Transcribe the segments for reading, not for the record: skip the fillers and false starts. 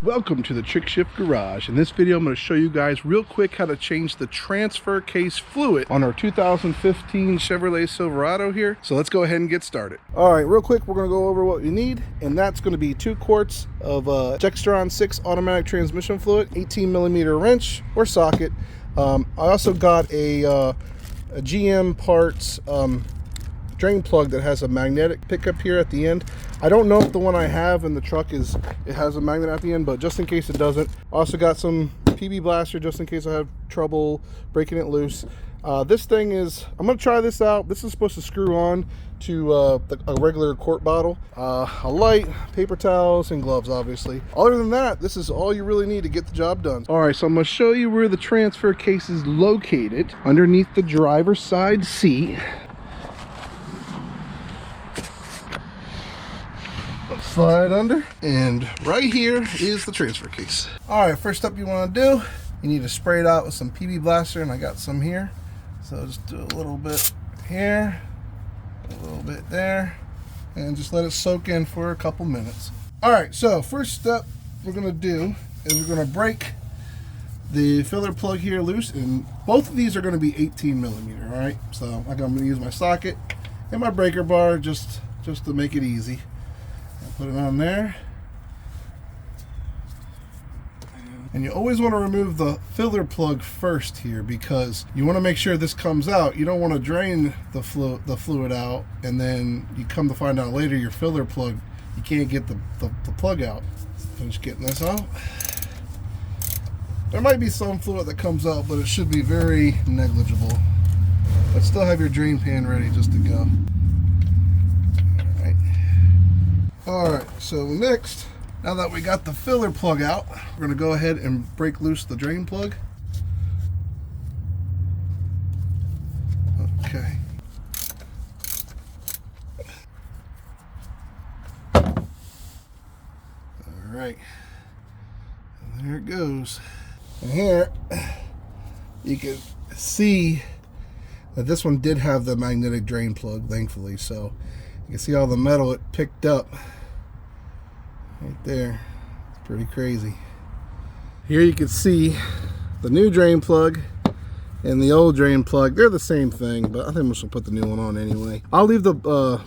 Welcome to the Trick Shift Garage. In this video, I'm going to show you guys real quick how to change the transfer case fluid on our 2015 Chevrolet Silverado here. So let's go ahead and get started. All right, real quick, we're going to go over what you need, and that's going to be 2 quarts of DEXRON 6 automatic transmission fluid, 18mm wrench or socket. I also got a GM parts drain plug that has a magnetic pickup here at the end. I don't know if the one I have in the truck it has a magnet at the end, but just in case it doesn't. I also got some PB blaster just in case I have trouble breaking it loose. This thing is, I'm gonna try this out. This is supposed to screw on to a regular quart bottle. A light, paper towels, and gloves, obviously. Other than that, this is all you really need to get the job done. All right, so I'm gonna show you where the transfer case is located underneath the driver's side seat. Slide under, and right here is the transfer case. All right, first up you want to do, you need to spray it out with some PB blaster, and I got some here. So just do a little bit here, a little bit there, and just let it soak in for a couple minutes. All right, so first step we're gonna do is we're gonna break the filler plug here loose, and both of these are gonna be 18mm, all right? So I'm gonna use my socket and my breaker bar just to make it easy. Put it on there, and you always want to remove the filler plug first here because you want to make sure this comes out. You don't want to drain the fluid out, and then you come to find out later your filler plug, you can't get the plug out. Finish getting this out. There might be some fluid that comes out, but it should be very negligible. But still have your drain pan ready just to go. Alright, so next, now that we got the filler plug out, we're going to go ahead and break loose the drain plug. Okay. Alright. And there it goes. And here, you can see that this one did have the magnetic drain plug, thankfully, so you can see all the metal it picked up right there. It's pretty crazy. Here you can see the new drain plug and the old drain plug. They're the same thing, but I think I'm just gonna put the new one on anyway. I'll leave the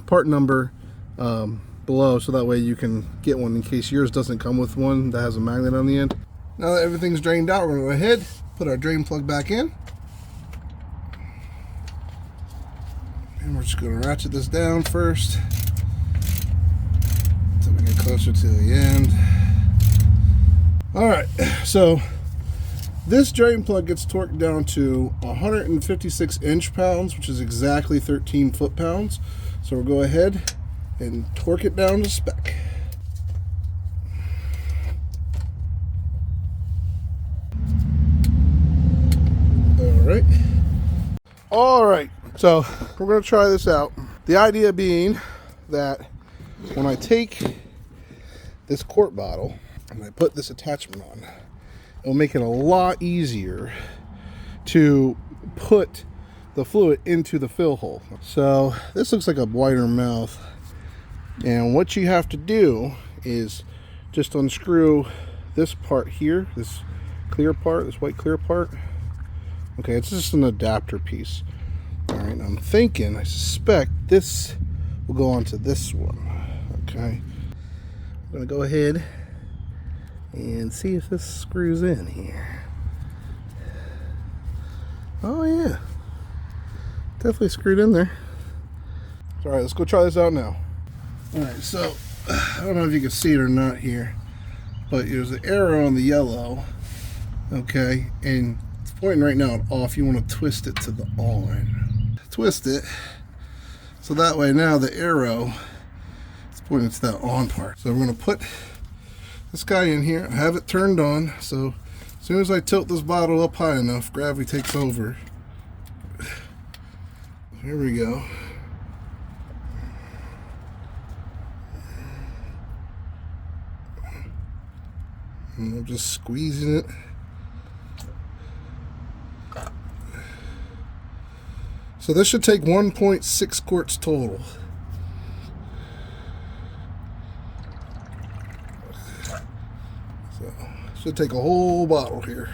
part number below so that way you can get one in case yours doesn't come with one that has a magnet on the end. Now that everything's drained out, we're gonna go ahead, put our drain plug back in. And we're just going to ratchet this down first until we get closer to the end. Alright, so this drain plug gets torqued down to 156 inch-pounds, which is exactly 13 foot-pounds. So we'll go ahead and torque it down to spec. Alright, so we're going to try this out. The idea being that when I take this quart bottle and I put this attachment on, it will make it a lot easier to put the fluid into the fill hole. So this looks like a wider mouth, and what you have to do is just unscrew this part here, this clear part, this white clear part. Okay, it's just an adapter piece. All right, I'm thinking, I suspect this will go onto this one. Okay, I'm gonna go ahead and see if this screws in here. Oh yeah, definitely screwed in there. All right, let's go try this out now. All right, so I don't know if you can see it or not here, but there's an arrow on the yellow. Okay, and it's pointing right now at off. You want to twist it to the on. Twist it so that way now the arrow is pointing to that on part. So we're going to put this guy in here, have it turned on, so as soon as I tilt this bottle up high enough, gravity takes over. Here we go. And I'm just squeezing it. So this should take 1.6 quarts total. So So, should take a whole bottle here.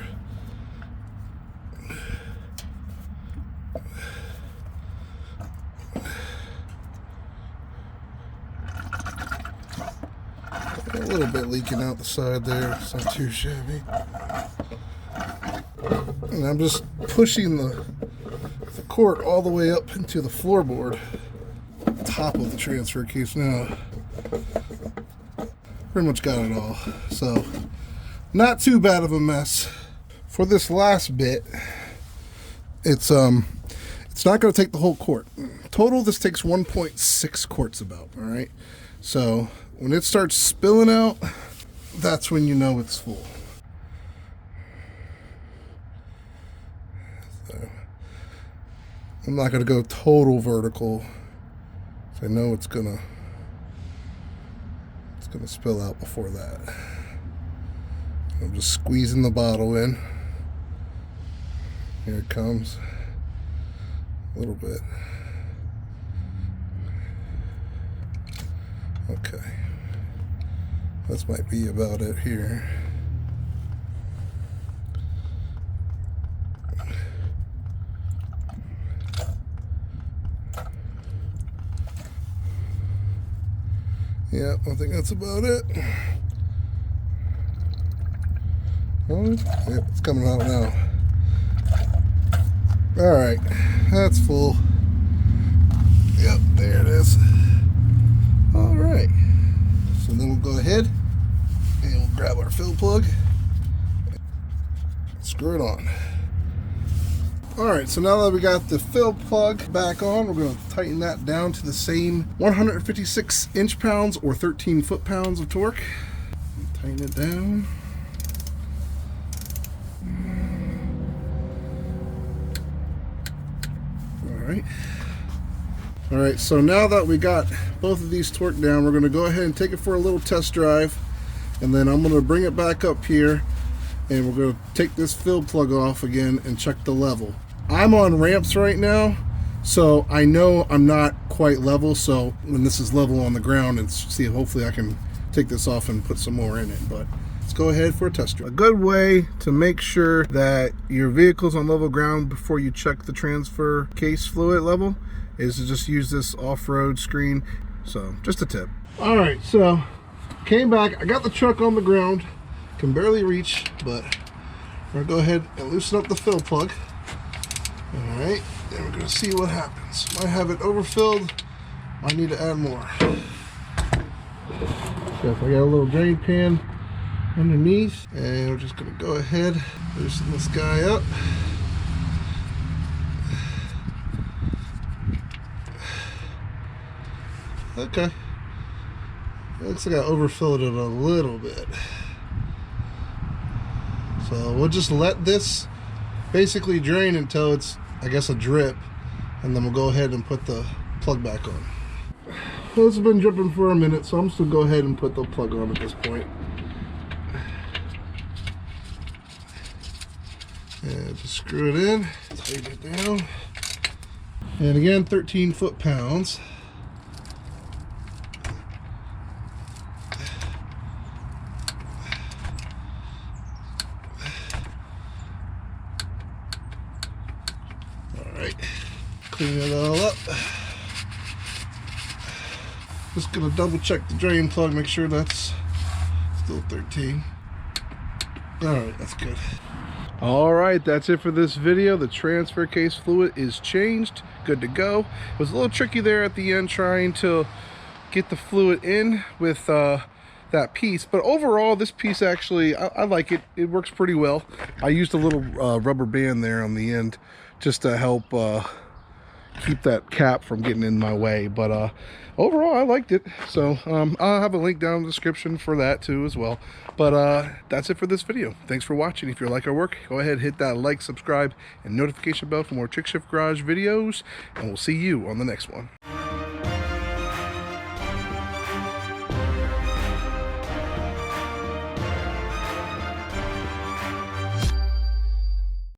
A little bit leaking out the side there. It's not too shabby. And I'm just pushing the quart all the way up into the floorboard, top of the transfer case now. Pretty much got it all. So, not too bad of a mess. For this last bit, it's not going to take the whole quart. Total, this takes 1.6 quarts about, all right? So, when it starts spilling out, that's when you know it's full. So, I'm not going to go total vertical. I know it's gonna spill out before that. I'm just squeezing the bottle in. Here it comes. A little bit. Okay. This might be about it here. Yeah, I think that's about it. Yep, it's coming out now. Alright, that's full. Yep, there it is. Alright. So then we'll go ahead and we'll grab our fill plug. Screw it on. Alright, so now that we got the fill plug back on, we're going to tighten that down to the same 156 inch-pounds or 13 foot-pounds of torque. Tighten it down. Alright. Alright, so now that we got both of these torque down, we're going to go ahead and take it for a little test drive. And then I'm going to bring it back up here. And we're going to take this fill plug off again and check the level. I'm on ramps right now, so I know I'm not quite level. So when this is level on the ground, and see if hopefully I can take this off and put some more in it. But let's go ahead for a test drive. A good way to make sure that your vehicle's on level ground before you check the transfer case fluid level is to just use this off-road screen. So just a tip. All right, so came back. I got the truck on the ground. Can barely reach, but we're gonna go ahead and loosen up the fill plug. All right, and we're gonna see what happens. Might have it overfilled. Might need to add more. So if I got a little drain pan underneath, and we're just gonna go ahead, loosen this guy up. Okay. Looks like I overfilled it a little bit. So we'll just let this basically drain until it's, I guess, a drip, and then we'll go ahead and put the plug back on. Well, this has been dripping for a minute, so I'm just gonna go ahead and put the plug on at this point. And just screw it in, tighten it down. And again, 13 foot-pounds. Clean it all up. Just gonna double check the drain plug, make sure that's still 13. Alright, that's good. Alright, that's it for this video. The transfer case fluid is changed, good to go. It was a little tricky there at the end trying to get the fluid in with that piece, but overall this piece actually, I like it. It works pretty well. I used a little rubber band there on the end just to help keep that cap from getting in my way, but overall I liked it. So I'll have a link down in the description for that too as well. But that's it for this video. Thanks for watching. If you like our work, go ahead, hit that like, subscribe, and notification bell for more Trick Shift Garage videos, and we'll see you on the next one.